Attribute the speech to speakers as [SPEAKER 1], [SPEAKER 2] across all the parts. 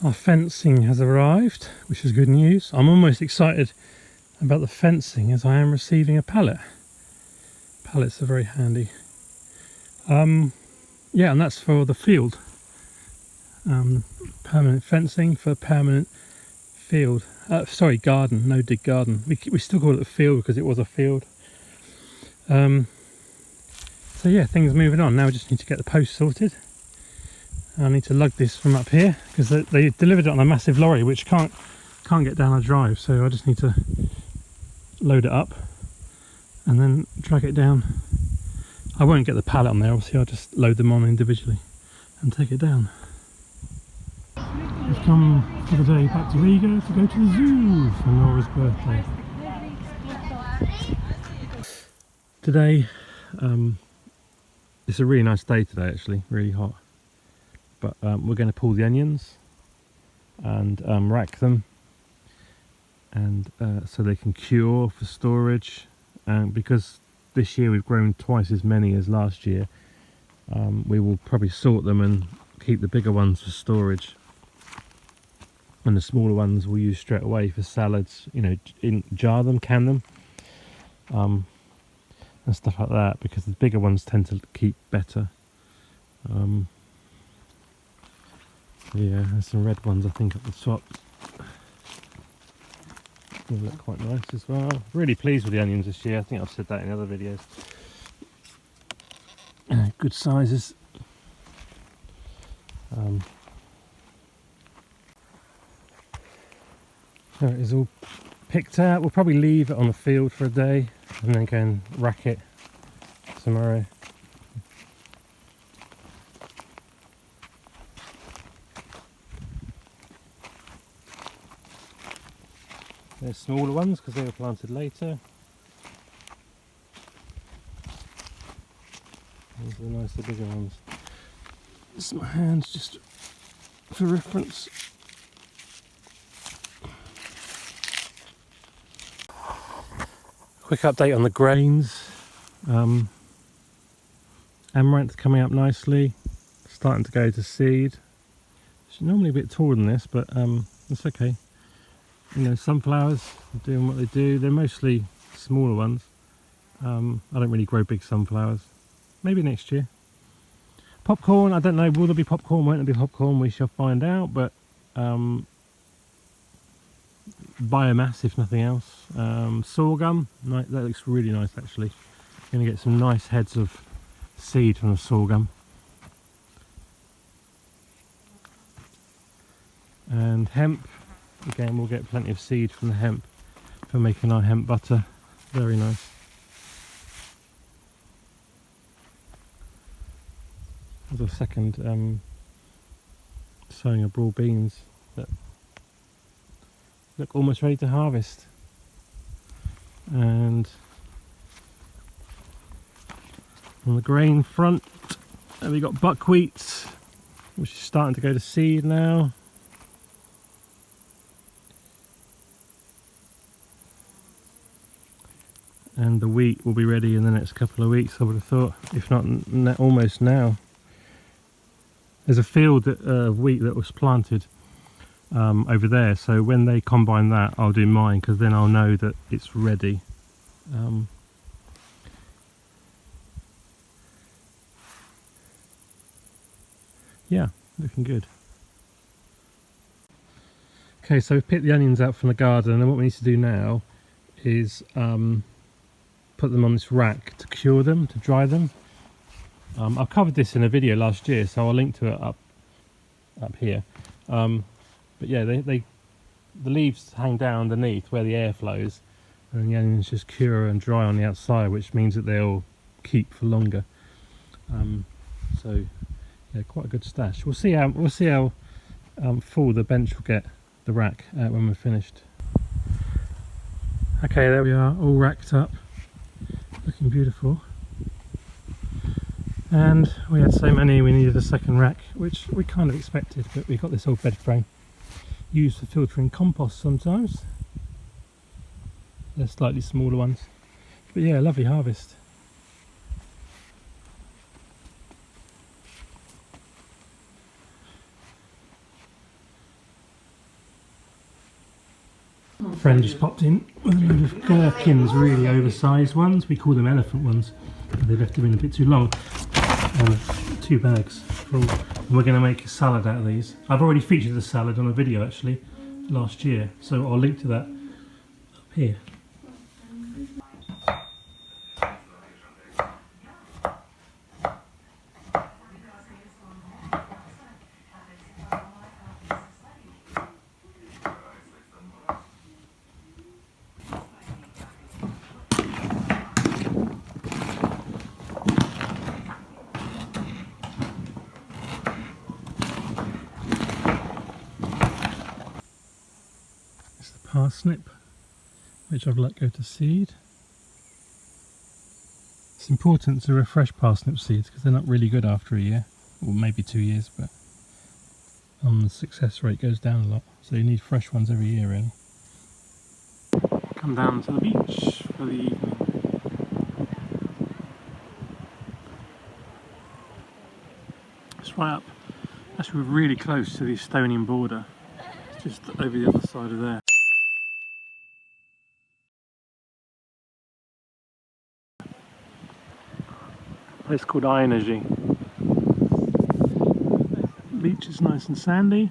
[SPEAKER 1] Our fencing has arrived, which is good news. I'm almost excited about the fencing as I am receiving a pallet. Pallets are very handy. Yeah, and that's for the field. Permanent fencing for permanent field. Sorry, garden, no dig garden. We still call it a field because it was a field. So yeah, things moving on. Now we just need to get the post sorted. I need to lug this from up here because they delivered it on a massive lorry which can't get down a drive, so I just need to load it up and then drag it down. I won't get the pallet on there, obviously. I'll just load them on individually and take it down. We've come for the day back to Riga to go to the zoo for Nora's birthday. Today, it's a really nice day today actually, really hot. But we're going to pull the onions and rack them, and so they can cure for storage. And because this year we've grown twice as many as last year, we will probably sort them and keep the bigger ones for storage, and the smaller ones we'll use straight away for salads. You know, jar them, can them, and stuff like that, because the bigger ones tend to keep better. Yeah, there's some red ones I think at the top. They look quite nice as well. Really pleased with the onions this year. I think I've said that in other videos. Good sizes. There it is, all picked out. We'll probably leave it on the field for a day and then go and rack it tomorrow. There's smaller ones because they were planted later. These are the nicer bigger ones. This is my hands just for reference. Quick update on the grains. Amaranth coming up nicely, starting to go to seed. It's normally a bit taller than this, but it's okay. You know, sunflowers are doing what they do. They're mostly smaller ones. I don't really grow big sunflowers. Maybe next year. Popcorn, I don't know, will there be popcorn, won't there be popcorn? We shall find out, but biomass if nothing else. Sorghum, that looks really nice actually. Going to get some nice heads of seed from the sorghum. And hemp. Again, we'll get plenty of seed from the hemp for making our hemp butter. Very nice. There's a second sowing of broad beans that look almost ready to harvest. And on the grain front, we've got buckwheat, which is starting to go to seed now. And the wheat will be ready in the next couple of weeks, I would have thought, if not almost now. There's a field of wheat that was planted over there, so when they combine that I'll do mine, because then I'll know that it's ready. Yeah, looking good. Okay, so we've picked the onions out from the garden, and what we need to do now is put them on this rack to cure them, to dry them. I've covered this in a video last year, so I'll link to it up here. But yeah, the leaves hang down underneath where the air flows, and the onions just cure and dry on the outside, which means that they'll keep for longer. So yeah, quite a good stash. We'll see how full the bench will get, the rack, when we're finished. Okay, there we are, all racked up, looking beautiful. And we had so many we needed a second rack, which we kind of expected, but we got this old bed frame used for filtering compost sometimes. They're slightly smaller ones, but yeah, lovely harvest. Friend just popped in with a load of gherkins, really oversized ones. We call them elephant ones. They left them in a bit too long. 2 bags full. And we're going to make a salad out of these. I've already featured the salad on a video actually last year, so I'll link to that up here. Parsnip, which I've let go to seed. It's important to refresh parsnip seeds because they're not really good after a year, or maybe 2 years, but the success rate goes down a lot, so you need fresh ones every year really. Come down to the beach for the evening. It's right up, actually we're really close to the Estonian border, it's just over the other side of there. It's called Energy. Beach is nice and sandy.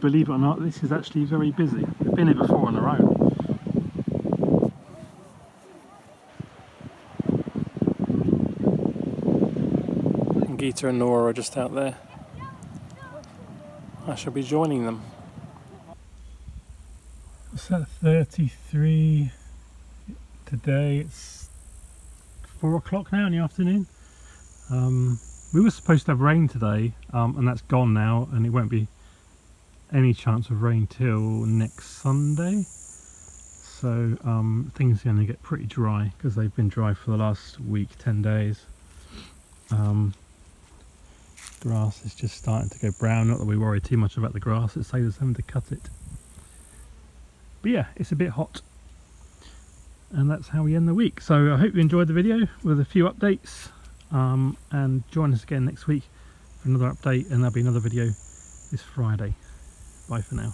[SPEAKER 1] Believe it or not, this is actually very busy. We've been here before on our own. And Gita and Nora are just out there. I shall be joining them. What's that, 33 today? It's 4 o'clock now in the afternoon. We were supposed to have rain today, and that's gone now, and it won't be any chance of rain till next Sunday. So things are going to get pretty dry because they've been dry for the last week, 10 days. Grass is just starting to go brown. Not that we worry too much about the grass, it saves us having to cut it. But yeah, it's a bit hot. And that's how we end the week. So I hope you enjoyed the video with a few updates, and join us again next week for another update, and there'll be another video this Friday. Bye for now.